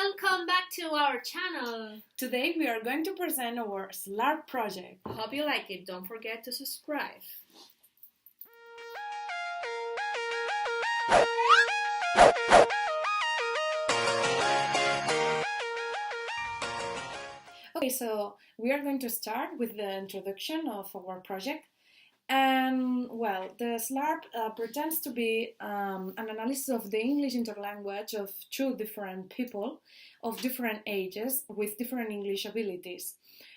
Welcome back to our channel. Today we are going to present our Slarp project. Hope you like it. Don't forget to subscribe. Okay, so we are going to start with the introduction of our project. And well, the Slarp pretends to be an analysis of the English interlanguage of two different people of different ages with different English abilities.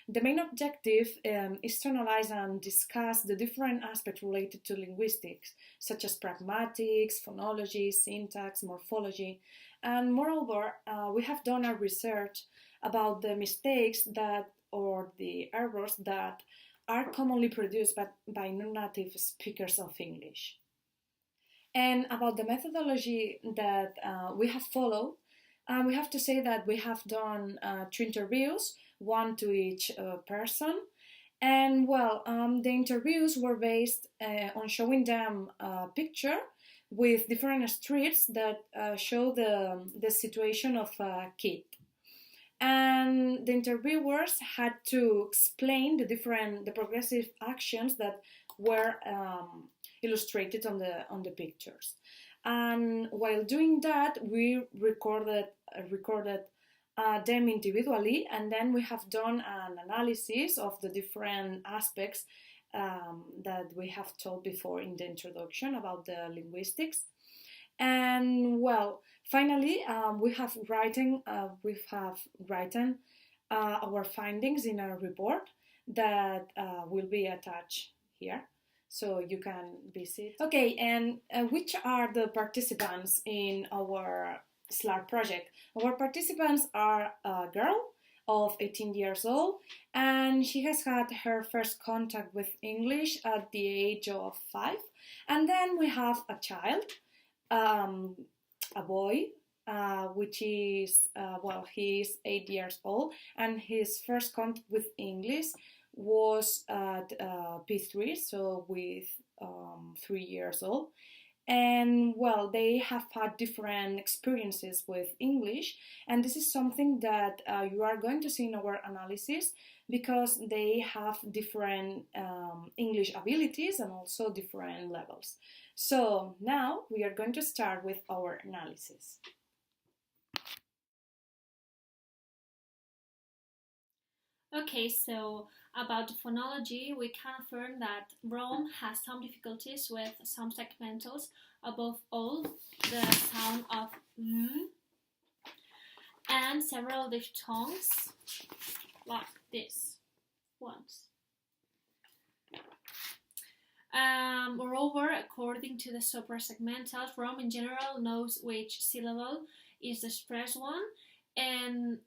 The main objective is to analyze and discuss the different aspects related to linguistics, such as pragmatics, phonology, syntax, morphology, and moreover, we have done our research about the mistakes that or the errors that are commonly produced by non-native speakers of English. And about the methodology that we have followed, we have to say that we have done 2 interviews, one to each person. And well, the interviews were based on showing them a picture with different streets that show the situation of a kid. And the interviewers had to explain the progressive actions that were illustrated on the pictures. And while doing that, we recorded them individually, and then we have done an analysis of the different aspects that we have told before in the introduction about the linguistics. And well, finally, we have written our findings in a report that will be attached here, so you can visit. Okay, and which are the participants in our Slarp project? Our participants are a girl of 18 years old, and she has had her first contact with English at the age of 5. And then we have a child, a boy, which is, he is 8 years old, and his first contact with English was at P3, so with 3 years old. And well, they have had different experiences with English, and this is something that you are going to see in our analysis, because they have different English abilities and also different levels. So now we are going to start with our analysis. Okay, so about the phonology, we can affirm that Rome has some difficulties with some segmentals, above all the sound of v, and several diphthongs like this ones. Moreover, according to the suprasegmentals, Rome in general knows which syllable is the expressed one, and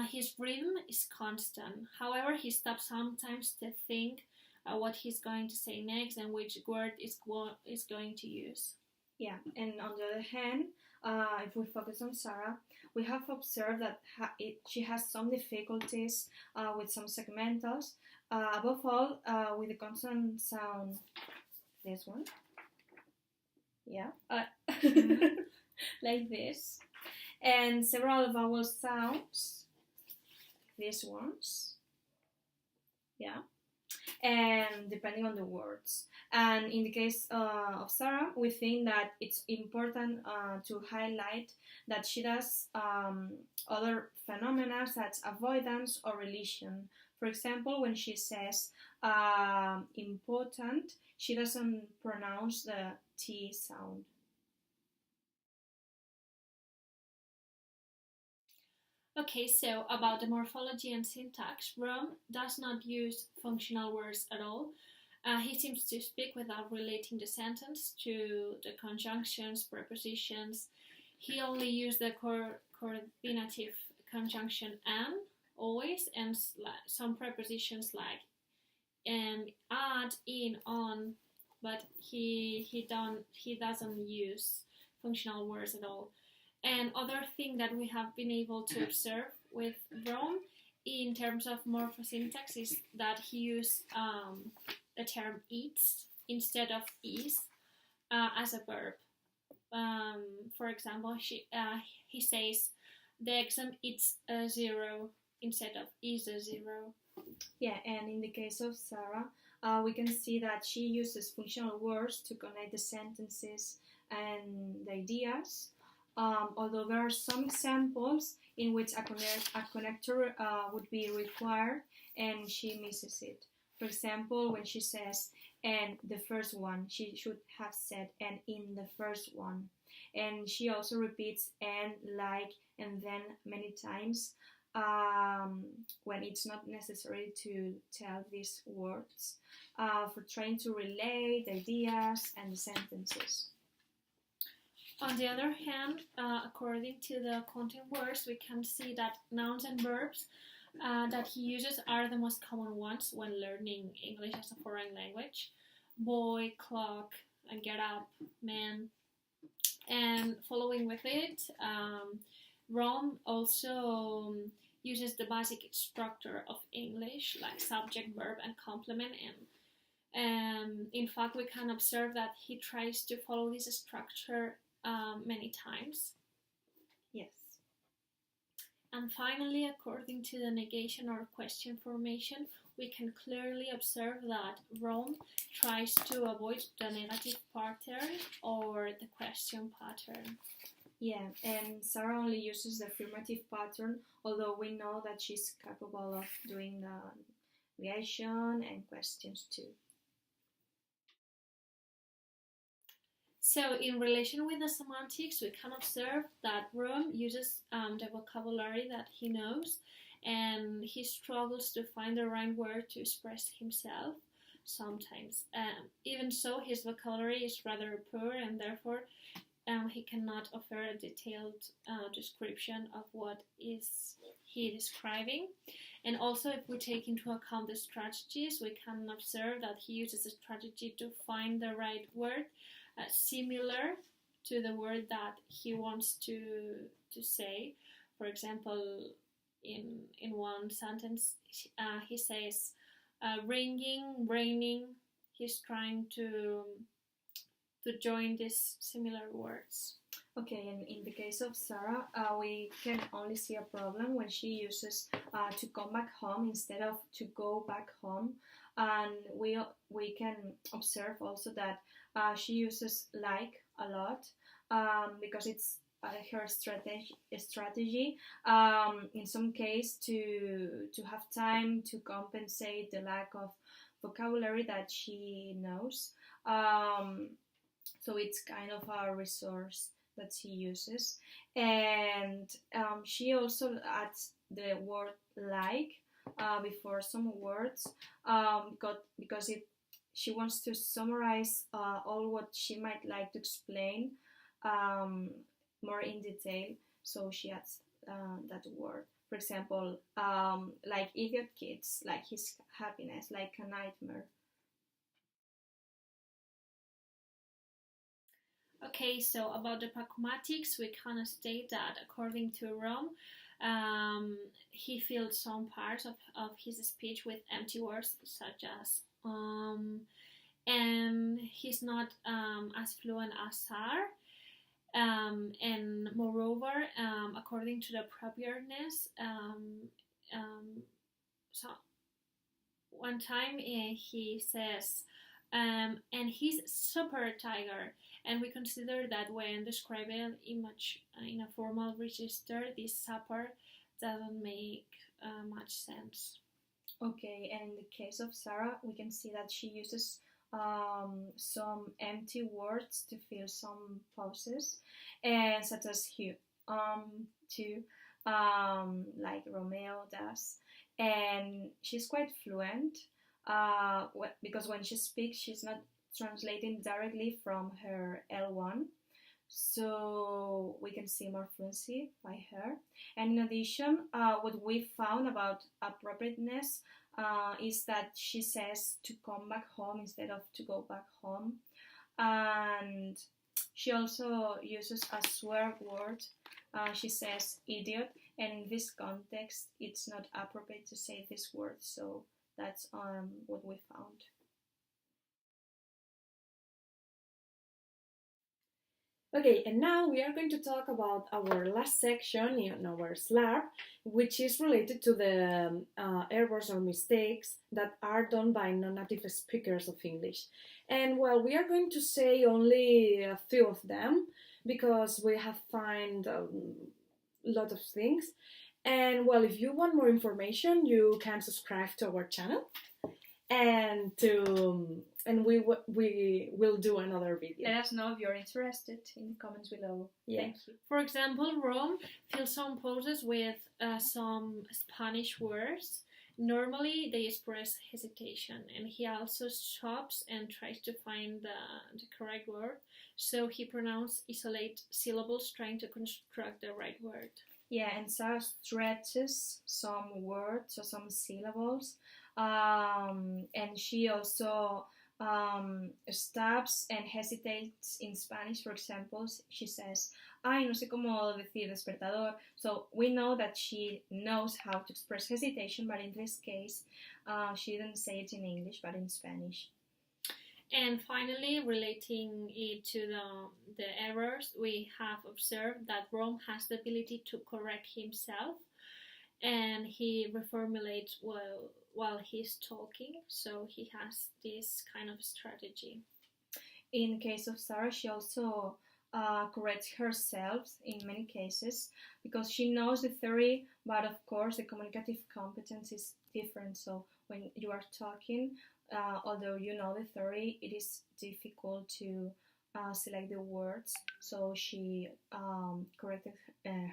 his rhythm is constant. However, he stops sometimes to think what he's going to say next and which word is going to use. Yeah, and on the other hand, if we focus on Sarah, we have observed that she has some difficulties with some segmentals, above all with the consonant sound. This one, yeah, like this, and several vowel sounds, these ones, yeah, and depending on the words. And in the case of Sarah, we think that it's important to highlight that she does other phenomena such as avoidance or religion. For example, when she says important, she doesn't pronounce the T sound. Okay, so about the morphology and syntax, Rome does not use functional words at all. He seems to speak without relating the sentence to the conjunctions, prepositions. He only used the coordinative conjunction "and" always, and some prepositions like "at," "in," "on," but he doesn't use functional words at all. And other thing that we have been able to observe with Rome in terms of morphosyntax is that he used the term "eats" instead of "is" as a verb. For example, he says the exam it's a zero instead of is a zero. Yeah, and in the case of Sarah, we can see that she uses functional words to connect the sentences and the ideas. Although there are some examples in which a connector would be required and she misses it. For example, when she says and the first one, she should have said and in the first one. And she also repeats and, like, and then many times when it's not necessary to tell these words for trying to relate ideas and sentences. On the other hand, according to the content words, we can see that nouns and verbs that he uses are the most common ones when learning English as a foreign language. Boy, clock, and get up, man. And following with it, Rom also uses the basic structure of English, like subject, verb, and complement. And in fact, we can observe that he tries to follow this structure many times. Yes. And finally, according to the negation or question formation, we can clearly observe that Rom tries to avoid the negative pattern or the question pattern. Yeah, and Sarah only uses the affirmative pattern, although we know that she's capable of doing the negation and questions too. So, in relation with the semantics, we can observe that Rom uses the vocabulary that he knows, and he struggles to find the right word to express himself sometimes. Even so, his vocabulary is rather poor, and therefore he cannot offer a detailed description of what is he describing. And also, if we take into account the strategies, we can observe that he uses a strategy to find the right word similar to the word that he wants to say. For example, in one sentence, he says ringing, raining. He's trying to join these similar words. Okay, and in the case of Sarah, we can only see a problem when she uses to come back home instead of to go back home. And we can observe also that she uses like a lot because it's her strategy in some case to have time to compensate the lack of vocabulary that she knows. So it's kind of a resource that she uses, and she also adds the word like before some words because she wants to summarize all what she might like to explain more in detail, so she adds that word. For example, like idiot kids, like his happiness, like a nightmare. Okay, so about the pragmatics, we can state that according to Rom, he filled some parts of his speech with empty words such as and he's not as fluent as Sar. And moreover, according to the preparedness, so one time he says, and he's super tiger. And we consider that when describing image in a formal register, this super doesn't make much sense. Okay, and in the case of Sarah, we can see that she uses some empty words to fill some pauses, and such as here, to, like Romeo does, and she's quite fluent because when she speaks, she's not translating directly from her L1, so we can see more fluency by her. And in addition, what we found about appropriateness is that she says to come back home instead of to go back home, and she also uses a swear word. She says idiot, and in this context it's not appropriate to say this word, so that's what we found. Okay, and now we are going to talk about our last section in our Slarp, which is related to the errors or mistakes that are done by non-native speakers of English. And well, we are going to say only a few of them because we have found a lot of things. And well, if you want more information, you can subscribe to our channel and we will do another video. Let us know if you're interested in the comments below. Yeah. Thank you. For example, Rome fills some pauses with some Spanish words. Normally, they express hesitation, and he also stops and tries to find the correct word. So he pronounces isolate syllables, trying to construct the right word. Yeah, and Sarah stretches some words or some syllables, and she also stops and hesitates in Spanish. For example, she says, "Ay, no sé cómo decir despertador." So we know that she knows how to express hesitation, but in this case, she didn't say it in English, but in Spanish. And finally, relating it to the errors, we have observed that Rome has the ability to correct himself, and he reformulates while he's talking, so he has this kind of strategy. In case of Sarah, she also corrects herself in many cases because she knows the theory, but of course the communicative competence is different. So when you are talking, although you know the theory, it is difficult to select the words, so she corrected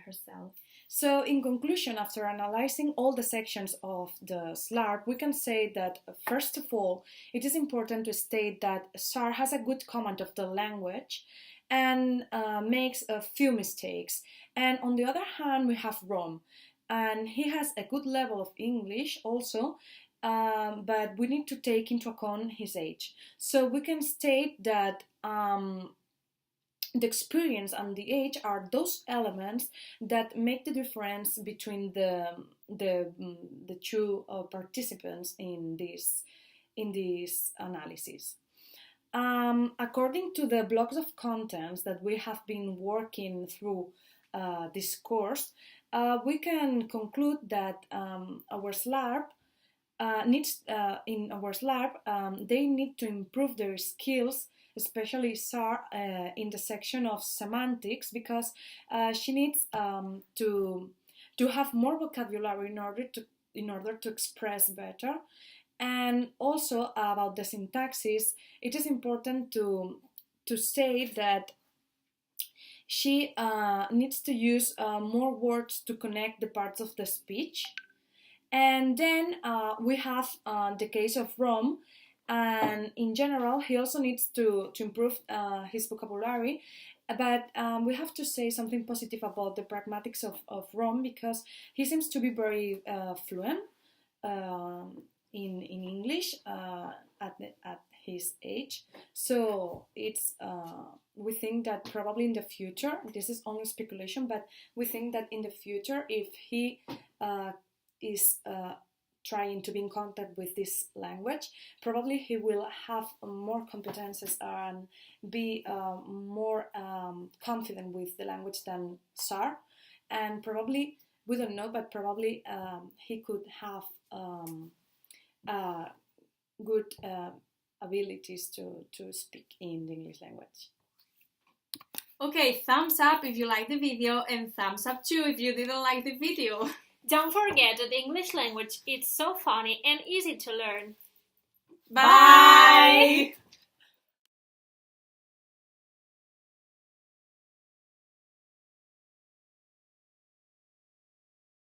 herself. So, in conclusion, after analyzing all the sections of the Slarp, we can say that, first of all, it is important to state that SAR has a good command of the language and makes a few mistakes. And on the other hand, we have Rom, and he has a good level of English also, but we need to take into account his age. So we can state that the experience and the age are those elements that make the difference between the two participants in this analysis. According to the blocks of contents that we have been working through this course, we can conclude that our Slarp they need to improve their skills, especially Sar in the section of semantics, because she needs to have more vocabulary in order to express better. And also about the syntaxis, it is important to say that she needs to use more words to connect the parts of the speech. And then we have the case of Rome, and in general he also needs to improve his vocabulary, but we have to say something positive about the pragmatics of Rome, because he seems to be very fluent in English at his age. So it's we think that probably in the future, this is only speculation, but we think that in the future, if he is trying to be in contact with this language, probably he will have more competences and be more confident with the language than Sar, and probably, we don't know, but probably he could have good abilities to speak in the English language. Okay, thumbs up if you like the video, and thumbs up too if you didn't like the video. Don't forget that the English language is so funny and easy to learn. Bye!